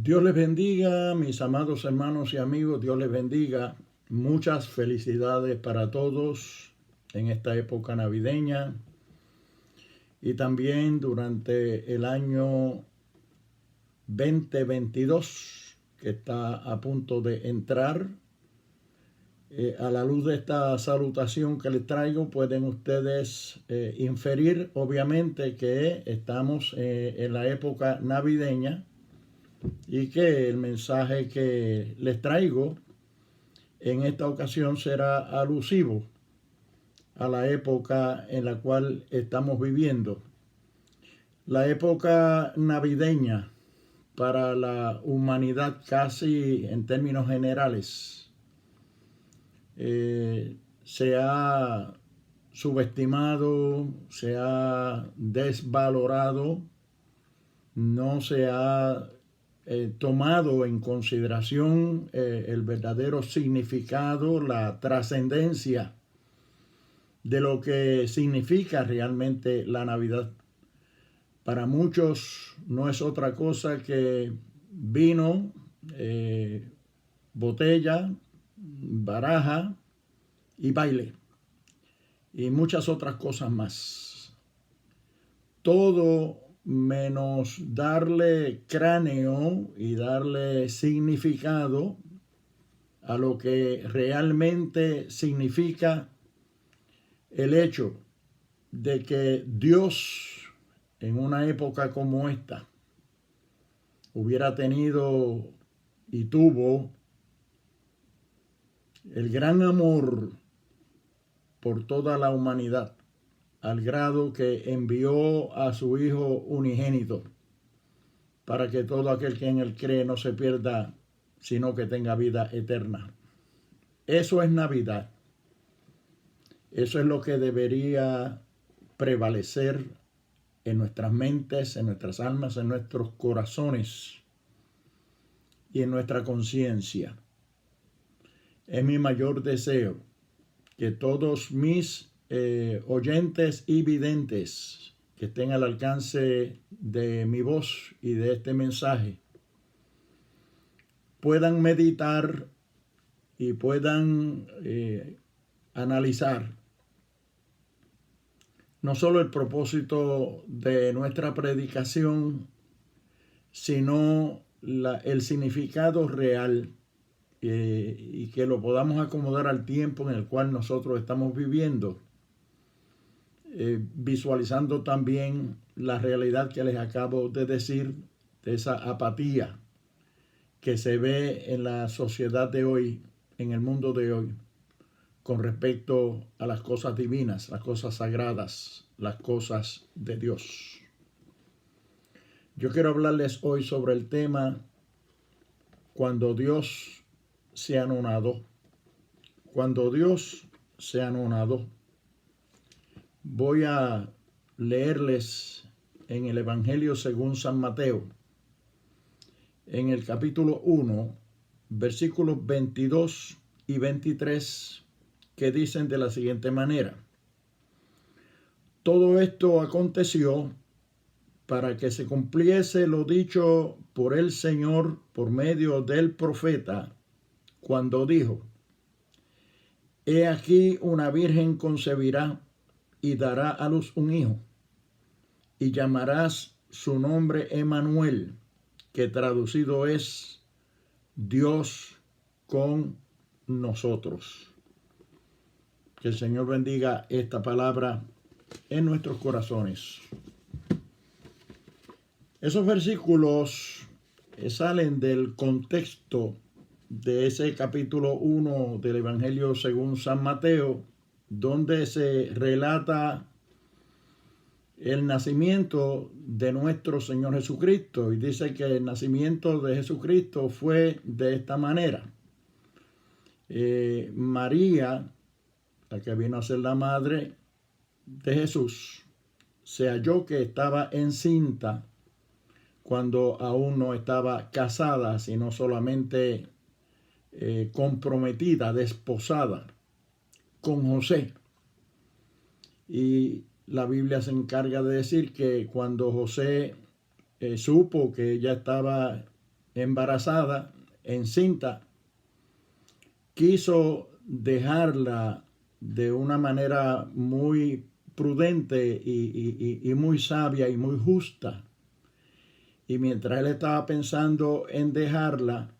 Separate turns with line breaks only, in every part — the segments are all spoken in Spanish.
Dios les bendiga, mis amados hermanos y amigos, Dios les bendiga. Muchas felicidades para todos en esta época navideña y también durante el año 2022 que está a punto de entrar. A la luz de esta salutación que les traigo, pueden ustedes inferir obviamente que estamos en la época navideña y que el mensaje que les traigo en esta ocasión será alusivo a la época en la cual estamos viviendo. La época navideña para la humanidad, casi en términos generales, se ha subestimado, se ha desvalorado, no se ha tomado en consideración el verdadero significado, la trascendencia de lo que significa realmente la Navidad. Para muchos no es otra cosa que vino, botella, baraja y baile y muchas otras cosas más. Todo menos darle cráneo y darle significado a lo que realmente significa el hecho de que Dios en una época como esta hubiera tenido y tuvo el gran amor por toda la humanidad, al grado que envió a su Hijo unigénito para que todo aquel que en él cree no se pierda, sino que tenga vida eterna. Eso es Navidad. Eso es lo que debería prevalecer en nuestras mentes, en nuestras almas, en nuestros corazones y en nuestra conciencia. Es mi mayor deseo que todos mis oyentes y videntes que estén al alcance de mi voz y de este mensaje puedan meditar y puedan analizar no solo el propósito de nuestra predicación, sino el significado real y que lo podamos acomodar al tiempo en el cual nosotros estamos viviendo, visualizando también la realidad que les acabo de decir, de esa apatía que se ve en la sociedad de hoy, en el mundo de hoy, con respecto a las cosas divinas, las cosas sagradas, las cosas de Dios. Yo quiero hablarles hoy sobre el tema cuando Dios se anonadó. Cuando Dios se anonadó. Voy a leerles en el Evangelio según San Mateo, en el capítulo 1, versículos 22 y 23, que dicen de la siguiente manera: todo esto aconteció para que se cumpliese lo dicho por el Señor por medio del profeta, cuando dijo: he aquí una virgen concebirá y dará a luz un hijo, y llamarás su nombre Emmanuel, que traducido es Dios con nosotros. Que el Señor bendiga esta palabra en nuestros corazones. Esos versículos salen del contexto de ese capítulo 1 del Evangelio según San Mateo, donde se relata el nacimiento de nuestro Señor Jesucristo, y dice que el nacimiento de Jesucristo fue de esta manera. María, la que vino a ser la madre de Jesús, se halló que estaba encinta cuando aún no estaba casada, sino solamente comprometida, desposada con José. Y la Biblia se encarga de decir que cuando José supo que ella estaba embarazada, encinta, quiso dejarla de una manera muy prudente y muy sabia y muy justa. Y mientras él estaba pensando en dejarla,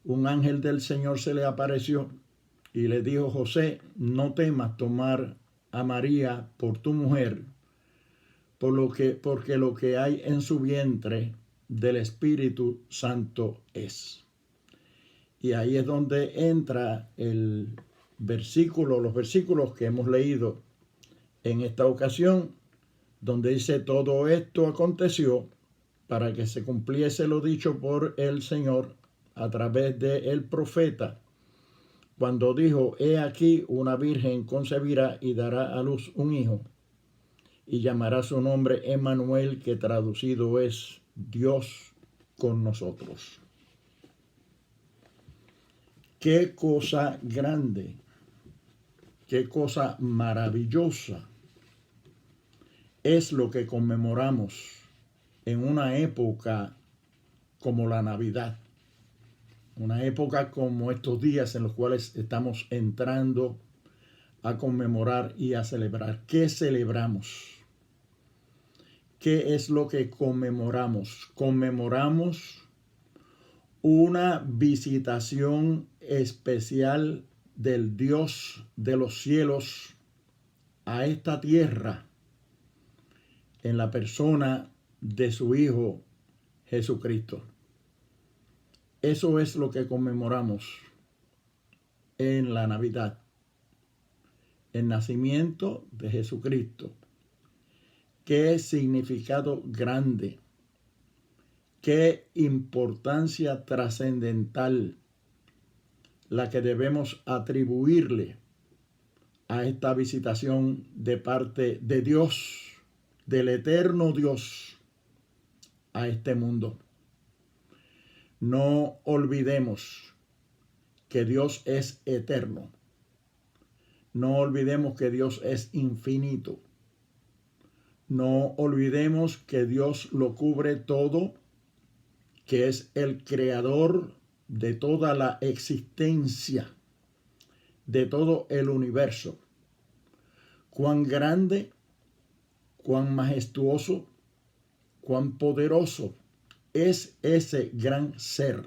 un ángel del Señor se le apareció y le dijo: José, no temas tomar a María por tu mujer, porque lo que hay en su vientre del Espíritu Santo es. Y ahí es donde entra los versículos que hemos leído en esta ocasión, donde dice: todo esto aconteció para que se cumpliese lo dicho por el Señor a través del profeta, cuando dijo: he aquí, una virgen concebirá y dará a luz un hijo, y llamará su nombre Emmanuel, que traducido es Dios con nosotros. Qué cosa grande, qué cosa maravillosa es lo que conmemoramos en una época como la Navidad, una época como estos días en los cuales estamos entrando a conmemorar y a celebrar. ¿Qué celebramos? ¿Qué es lo que conmemoramos? Conmemoramos una visitación especial del Dios de los cielos a esta tierra en la persona de su Hijo Jesucristo. Eso es lo que conmemoramos en la Navidad, el nacimiento de Jesucristo. Qué significado grande, qué importancia trascendental la que debemos atribuirle a esta visitación de parte de Dios, del eterno Dios, a este mundo. No olvidemos que Dios es eterno. No olvidemos que Dios es infinito. No olvidemos que Dios lo cubre todo, que es el creador de toda la existencia, de todo el universo. Cuán grande, cuán majestuoso, cuán poderoso es ese gran ser.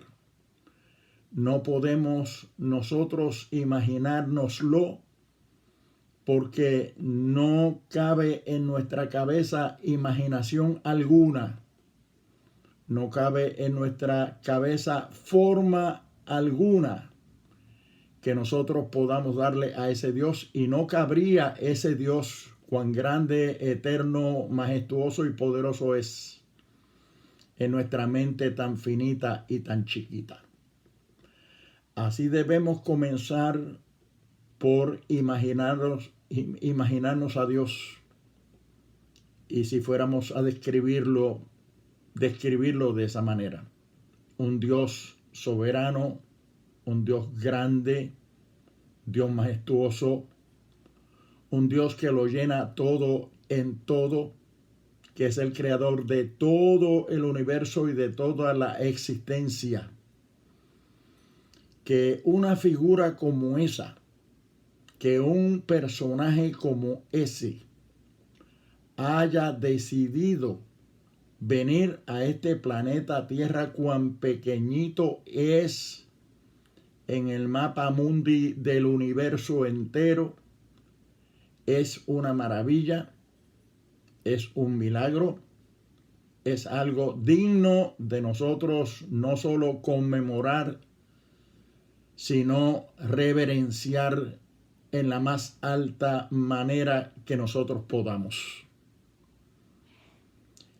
No podemos nosotros imaginárnoslo, porque no cabe en nuestra cabeza imaginación alguna. No cabe en nuestra cabeza forma alguna que nosotros podamos darle a ese Dios, y no cabría ese Dios, cuán grande, eterno, majestuoso y poderoso es, en nuestra mente tan finita y tan chiquita. Así debemos comenzar por imaginarnos a Dios, y si fuéramos a describirlo de esa manera: un Dios soberano, un Dios grande, Dios majestuoso, un Dios que lo llena todo en todo, que es el creador de todo el universo y de toda la existencia. Que una figura como esa, que un personaje como ese haya decidido venir a este planeta Tierra, cuán pequeñito es en el mapa mundi del universo entero, es una maravilla, es un milagro, es algo digno de nosotros no solo conmemorar, sino reverenciar en la más alta manera que nosotros podamos.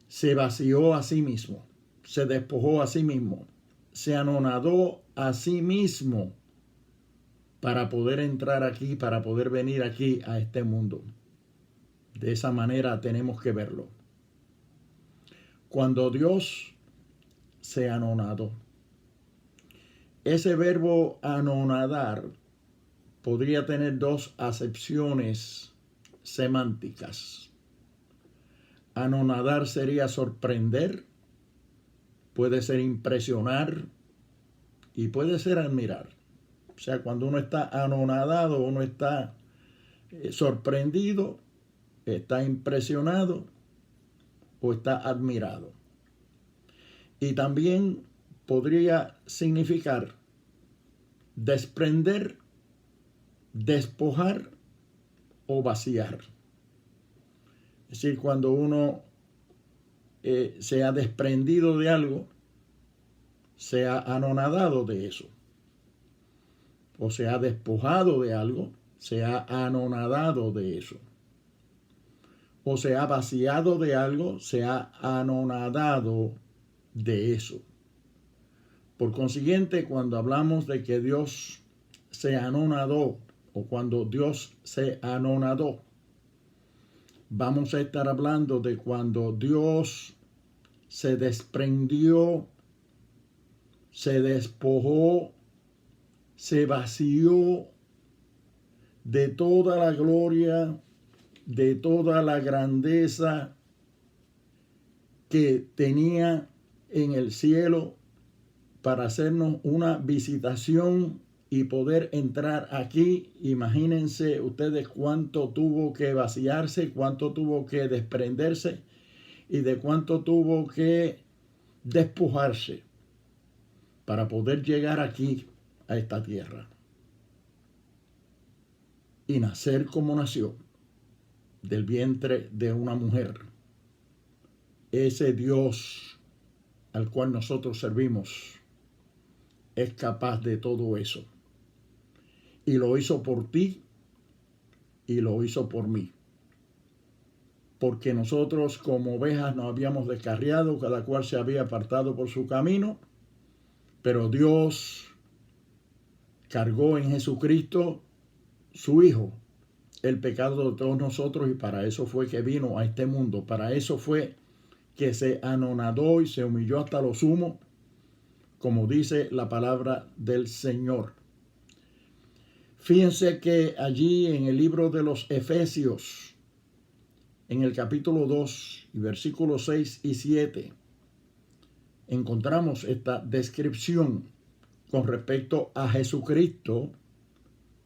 Se vació a sí mismo, se despojó a sí mismo, se anonadó a sí mismo para poder entrar aquí, para poder venir aquí a este mundo. De esa manera tenemos que verlo. Cuando Dios se anonadó, ese verbo anonadar podría tener dos acepciones semánticas. Anonadar sería sorprender, puede ser impresionar y puede ser admirar. O sea, cuando uno está anonadado, uno está sorprendido, está impresionado o está admirado. Y también podría significar desprender, despojar o vaciar. Es decir, cuando uno se ha desprendido de algo, se ha anonadado de eso. O se ha despojado de algo, se ha anonadado de eso. O se ha vaciado de algo, se ha anonadado de eso. Por consiguiente, cuando hablamos de que Dios se anonadó o cuando Dios se anonadó, vamos a estar hablando de cuando Dios se desprendió, se despojó, se vació de toda la gloria, de toda la grandeza que tenía en el cielo para hacernos una visitación y poder entrar aquí. Imagínense ustedes cuánto tuvo que vaciarse, cuánto tuvo que desprenderse y de cuánto tuvo que despojarse para poder llegar aquí a esta tierra y nacer como nació del vientre de una mujer. Ese Dios al cual nosotros servimos es capaz de todo eso. Y lo hizo por ti y lo hizo por mí. Porque nosotros como ovejas nos habíamos descarriado, cada cual se había apartado por su camino, pero Dios cargó en Jesucristo, su Hijo, el pecado de todos nosotros, y para eso fue que vino a este mundo, para eso fue que se anonadó y se humilló hasta lo sumo, como dice la palabra del Señor. Fíjense que allí en el libro de los Efesios, en el capítulo 2, y versículos 6 y 7, encontramos esta descripción con respecto a Jesucristo,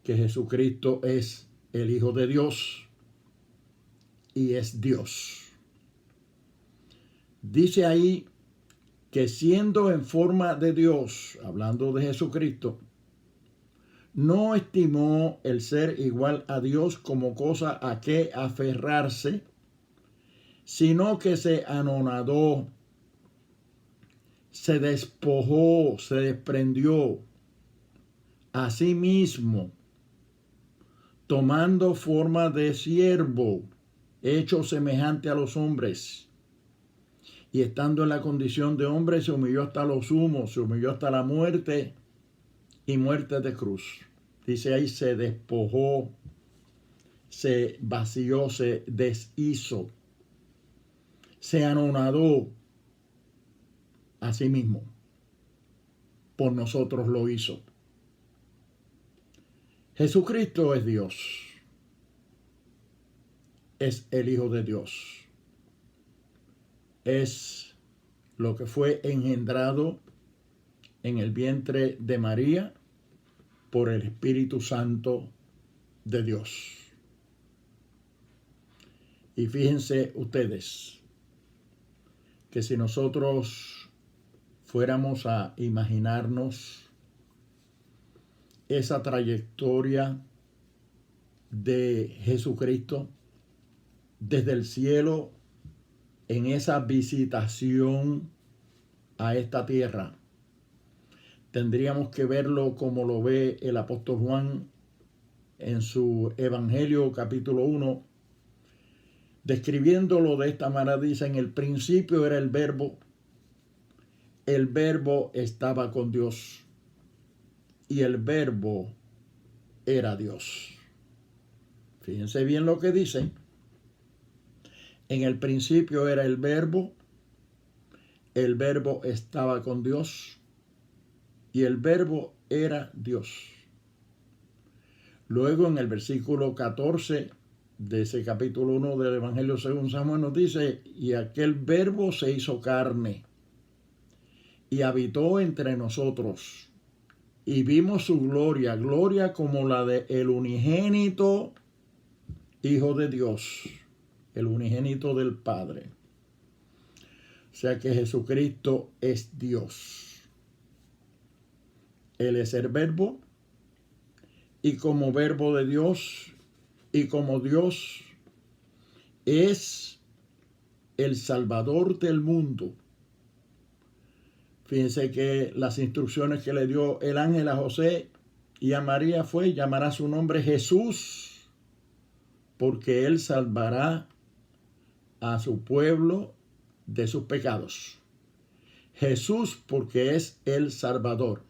que Jesucristo es el Hijo de Dios y es Dios. Dice ahí que siendo en forma de Dios, hablando de Jesucristo, no estimó el ser igual a Dios como cosa a que aferrarse, sino que se anonadó, se despojó, se desprendió a sí mismo, tomando forma de siervo, hecho semejante a los hombres. Y estando en la condición de hombre, se humilló hasta lo sumo, se humilló hasta la muerte y muerte de cruz. Dice ahí, se despojó, se vació, se deshizo, se anonadó a sí mismo. Por nosotros lo hizo. Jesucristo es Dios. Es el Hijo de Dios. Es lo que fue engendrado en el vientre de María por el Espíritu Santo de Dios. Y fíjense ustedes que si nosotros fuéramos a imaginarnos esa trayectoria de Jesucristo desde el cielo en esa visitación a esta tierra, tendríamos que verlo como lo ve el apóstol Juan en su Evangelio capítulo 1, describiéndolo de esta manera. Dice: en el principio era el Verbo estaba con Dios y el Verbo era Dios. Fíjense bien lo que dice. En el principio era el Verbo estaba con Dios y el Verbo era Dios. Luego en el versículo 14 de ese capítulo 1 del Evangelio según San Juan nos dice: y aquel Verbo se hizo carne y habitó entre nosotros. Y vimos su gloria, gloria como la de el unigénito Hijo de Dios, el unigénito del Padre. O sea que Jesucristo es Dios. Él es el verbo, y como verbo de Dios, y como Dios, es el Salvador del mundo. Fíjense que las instrucciones que le dio el ángel a José y a María fue: llamará su nombre Jesús, porque él salvará a su pueblo de sus pecados. Jesús, porque es el Salvador.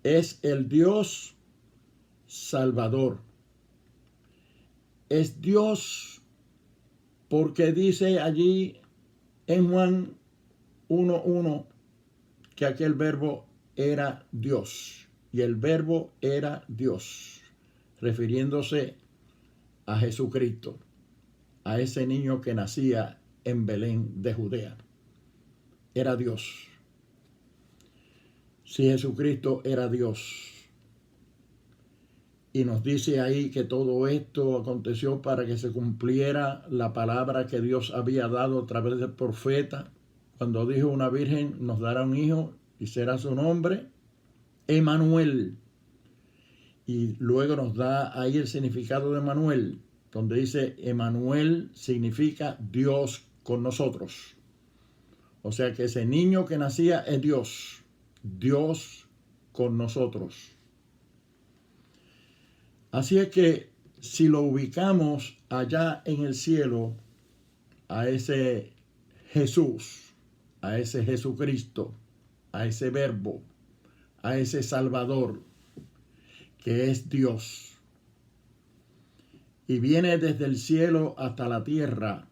Es el Dios Salvador. Es Dios porque dice allí en Juan 1:1 que aquel verbo era Dios. Y el verbo era Dios, refiriéndose a Jesucristo, a ese niño que nacía en Belén de Judea. Era Dios. Si Jesucristo era Dios. Y nos dice ahí que todo esto aconteció para que se cumpliera la palabra que Dios había dado a través del profeta, cuando dijo: una virgen nos dará un hijo y será su nombre Emmanuel. Y luego nos da ahí el significado de Emmanuel, donde dice: Emmanuel significa Dios con nosotros. O sea que ese niño que nacía es Dios, Dios con nosotros. Así es que si lo ubicamos allá en el cielo, a ese Jesús, a ese Jesucristo, a ese verbo, a ese Salvador, que es Dios, y viene desde el cielo hasta la tierra,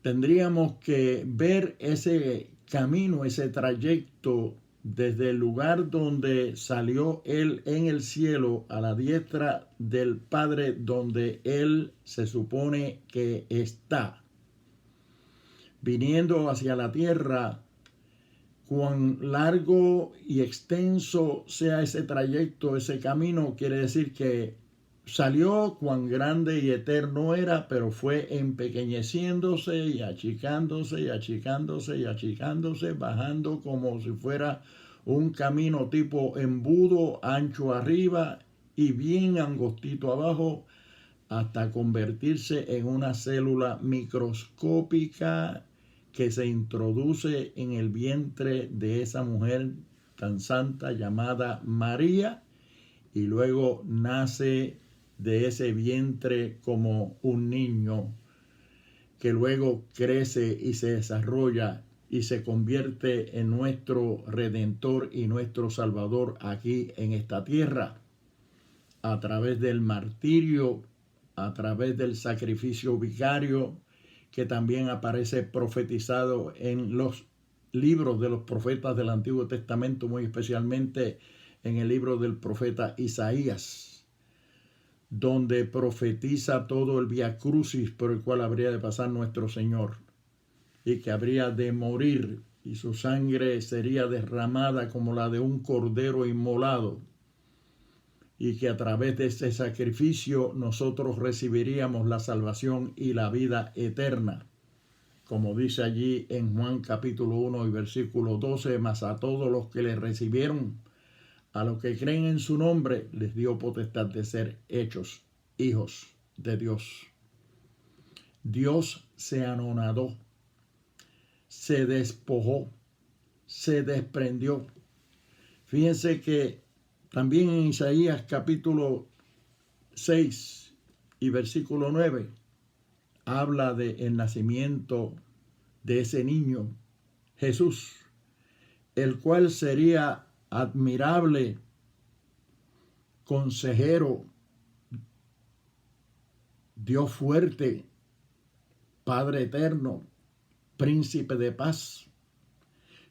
tendríamos que ver ese camino, ese trayecto desde el lugar donde salió él en el cielo a la diestra del Padre, donde él se supone que está, viniendo hacia la tierra. Cuán largo y extenso sea ese trayecto, ese camino, quiere decir que salió, cuán grande y eterno era, pero fue empequeñeciéndose y achicándose y achicándose y achicándose, bajando como si fuera un camino tipo embudo, ancho arriba y bien angostito abajo, hasta convertirse en una célula microscópica que se introduce en el vientre de esa mujer tan santa llamada María, y luego nace de ese vientre como un niño que luego crece y se desarrolla y se convierte en nuestro Redentor y nuestro Salvador aquí en esta tierra, a través del martirio, a través del sacrificio vicario, que también aparece profetizado en los libros de los profetas del Antiguo Testamento, muy especialmente en el libro del profeta Isaías, donde profetiza todo el vía crucis por el cual habría de pasar nuestro Señor, y que habría de morir, y su sangre sería derramada como la de un cordero inmolado, y que a través de ese sacrificio nosotros recibiríamos la salvación y la vida eterna. Como dice allí en Juan capítulo 1 y versículo 12, mas a todos los que le recibieron, a los que creen en su nombre, les dio potestad de ser hechos hijos de Dios. Dios se anonadó, se despojó, se desprendió. Fíjense que también en Isaías capítulo 6 y versículo 9 habla del nacimiento de ese niño, Jesús, el cual sería admirable, consejero, Dios fuerte, Padre eterno, príncipe de paz.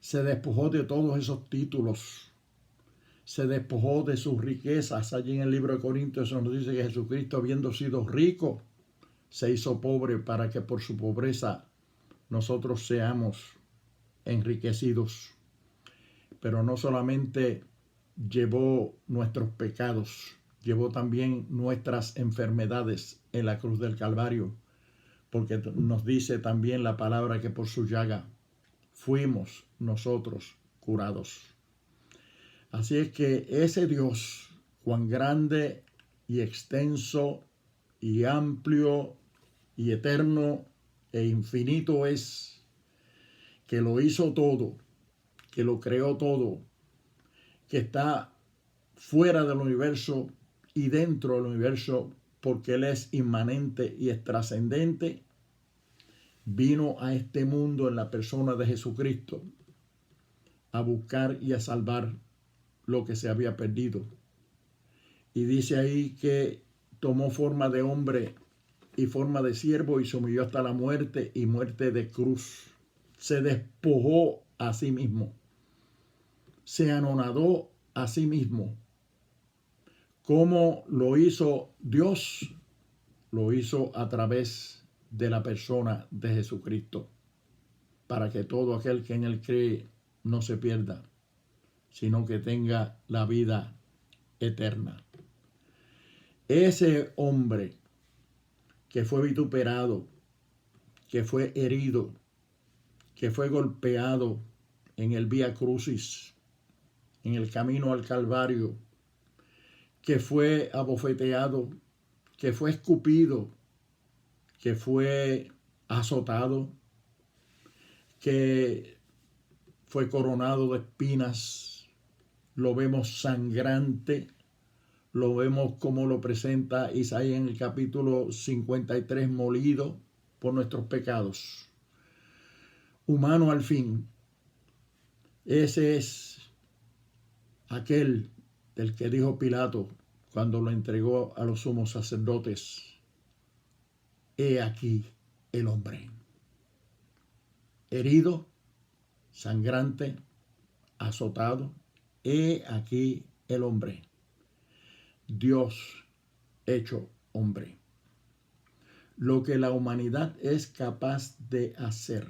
Se despojó de todos esos títulos, se despojó de sus riquezas. Allí en el libro de Corintios nos dice que Jesucristo, habiendo sido rico, se hizo pobre para que por su pobreza nosotros seamos enriquecidos. pero no solamente llevó nuestros pecados, llevó también nuestras enfermedades en la cruz del Calvario, porque nos dice también la palabra que por su llaga fuimos nosotros curados. Así es que ese Dios, cuán grande y extenso y amplio y eterno e infinito es, que lo hizo todo, que lo creó todo, que está fuera del universo y dentro del universo, porque Él es inmanente y es trascendente, vino a este mundo en la persona de Jesucristo a buscar y a salvar lo que se había perdido. Y dice ahí que tomó forma de hombre y forma de siervo y se humilló hasta la muerte y muerte de cruz. Se despojó a sí mismo. Se anonadó a sí mismo. ¿Cómo lo hizo Dios? Lo hizo a través de la persona de Jesucristo, para que todo aquel que en Él cree no se pierda, sino que tenga la vida eterna. Ese hombre que fue vituperado, que fue herido, que fue golpeado en el Vía Crucis, en el camino al Calvario, que fue abofeteado, que fue escupido, que fue azotado, que fue coronado de espinas, lo vemos sangrante, lo vemos como lo presenta Isaías en el capítulo 53, molido por nuestros pecados. Humano al fin. Ese es aquel del que dijo Pilato cuando lo entregó a los sumos sacerdotes: he aquí el hombre. Herido, sangrante, azotado, he aquí el hombre. Dios hecho hombre. Lo que la humanidad es capaz de hacer.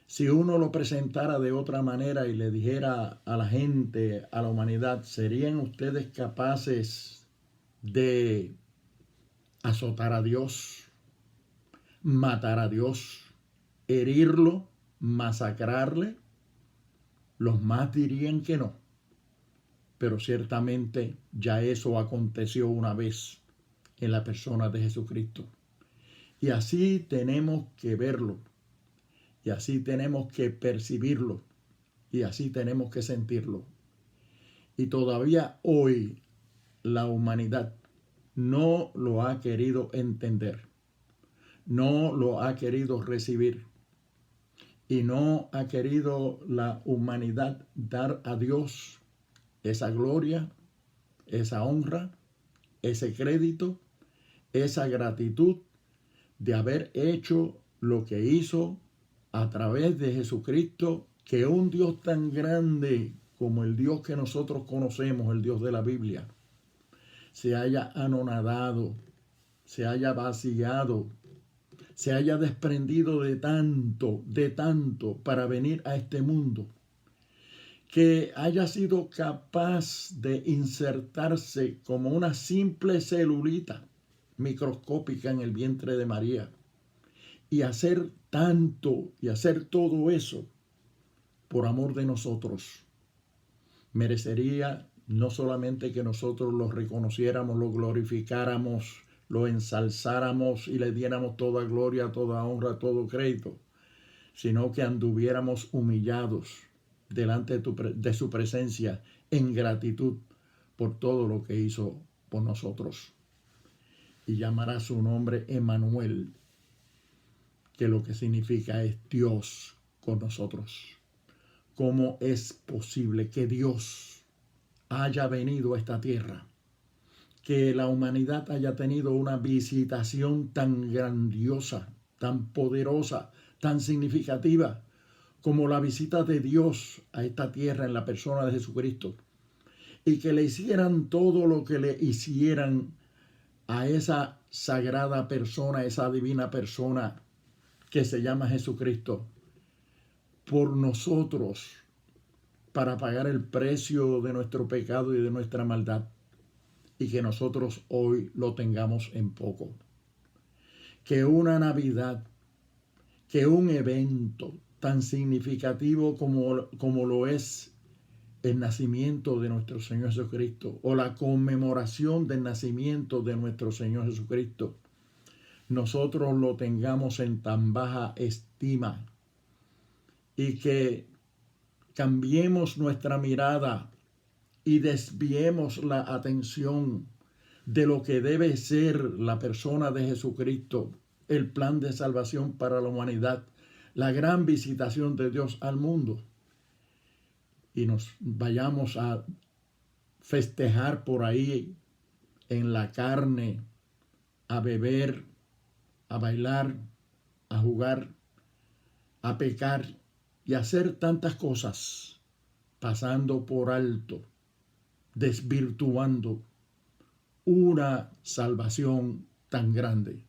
Si uno lo presentara de otra manera y le dijera a la gente, a la humanidad, ¿serían ustedes capaces de azotar a Dios, matar a Dios, herirlo, masacrarle? Los más dirían que no. Pero ciertamente ya eso aconteció una vez en la persona de Jesucristo. Y así tenemos que verlo. Y así tenemos que percibirlo. Y así tenemos que sentirlo. Y todavía hoy la humanidad no lo ha querido entender. No lo ha querido recibir. Y no ha querido la humanidad dar a Dios esa gloria, esa honra, ese crédito, esa gratitud de haber hecho lo que hizo a través de Jesucristo, que un Dios tan grande como el Dios que nosotros conocemos, el Dios de la Biblia, se haya anonadado, se haya vaciado, se haya desprendido de tanto para venir a este mundo, que haya sido capaz de insertarse como una simple celulita microscópica en el vientre de María y hacer tanto y hacer todo eso por amor de nosotros. Merecería no solamente que nosotros lo reconociéramos, lo glorificáramos, lo ensalzáramos y le diéramos toda gloria, toda honra, todo crédito, sino que anduviéramos humillados delante de su presencia en gratitud por todo lo que hizo por nosotros. Y llamará su nombre Emmanuel, que lo que significa es Dios con nosotros. ¿Cómo es posible que Dios haya venido a esta tierra? Que la humanidad haya tenido una visitación tan grandiosa, tan poderosa, tan significativa, como la visita de Dios a esta tierra en la persona de Jesucristo, y que le hicieran todo lo que le hicieran a esa sagrada persona, esa divina persona que se llama Jesucristo, por nosotros, para pagar el precio de nuestro pecado y de nuestra maldad, y que nosotros hoy lo tengamos en poco. Que una Navidad, que un evento tan significativo como lo es el nacimiento de nuestro Señor Jesucristo, o la conmemoración del nacimiento de nuestro Señor Jesucristo, nosotros lo tengamos en tan baja estima, y que cambiemos nuestra mirada y desviemos la atención de lo que debe ser la persona de Jesucristo, el plan de salvación para la humanidad, la gran visitación de Dios al mundo, y nos vayamos a festejar por ahí en la carne, a beber, a bailar, a jugar, a pecar y a hacer tantas cosas, pasando por alto, desvirtuando una salvación tan grande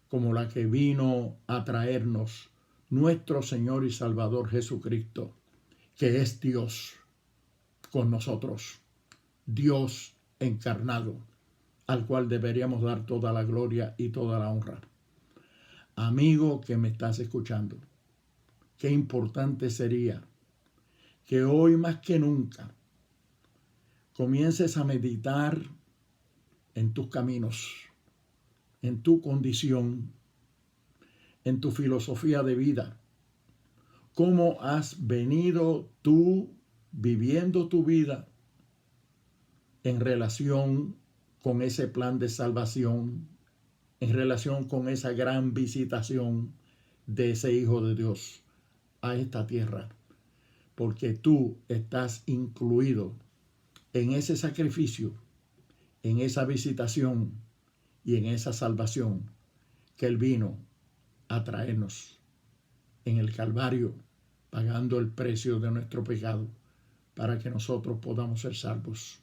como la que vino a traernos nuestro Señor y Salvador Jesucristo, que es Dios con nosotros, Dios encarnado, al cual deberíamos dar toda la gloria y toda la honra. Amigo que me estás escuchando, qué importante sería que hoy más que nunca comiences a meditar en tus caminos, en tu condición, en tu filosofía de vida, cómo has venido tú viviendo tu vida en relación con ese plan de salvación, en relación con esa gran visitación de ese Hijo de Dios a esta tierra, porque tú estás incluido en ese sacrificio, en esa visitación y en esa salvación que Él vino a traernos en el Calvario, pagando el precio de nuestro pecado para que nosotros podamos ser salvos.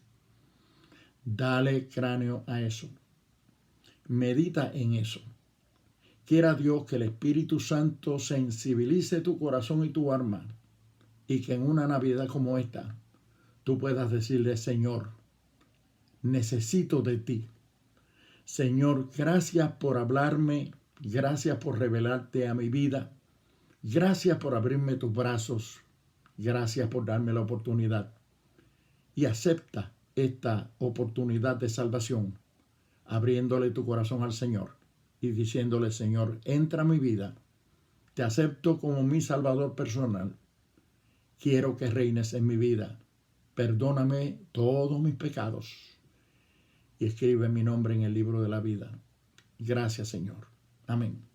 Dale cráneo a eso. Medita en eso. Quiera Dios que el Espíritu Santo sensibilice tu corazón y tu alma, y que en una Navidad como esta tú puedas decirle: Señor, necesito de ti. Señor, gracias por hablarme, gracias por revelarte a mi vida, gracias por abrirme tus brazos, gracias por darme la oportunidad. Y acepta esta oportunidad de salvación, abriéndole tu corazón al Señor y diciéndole: Señor, entra a mi vida, te acepto como mi Salvador personal, quiero que reines en mi vida, perdóname todos mis pecados y escribe mi nombre en el libro de la vida. Gracias, Señor. Amén.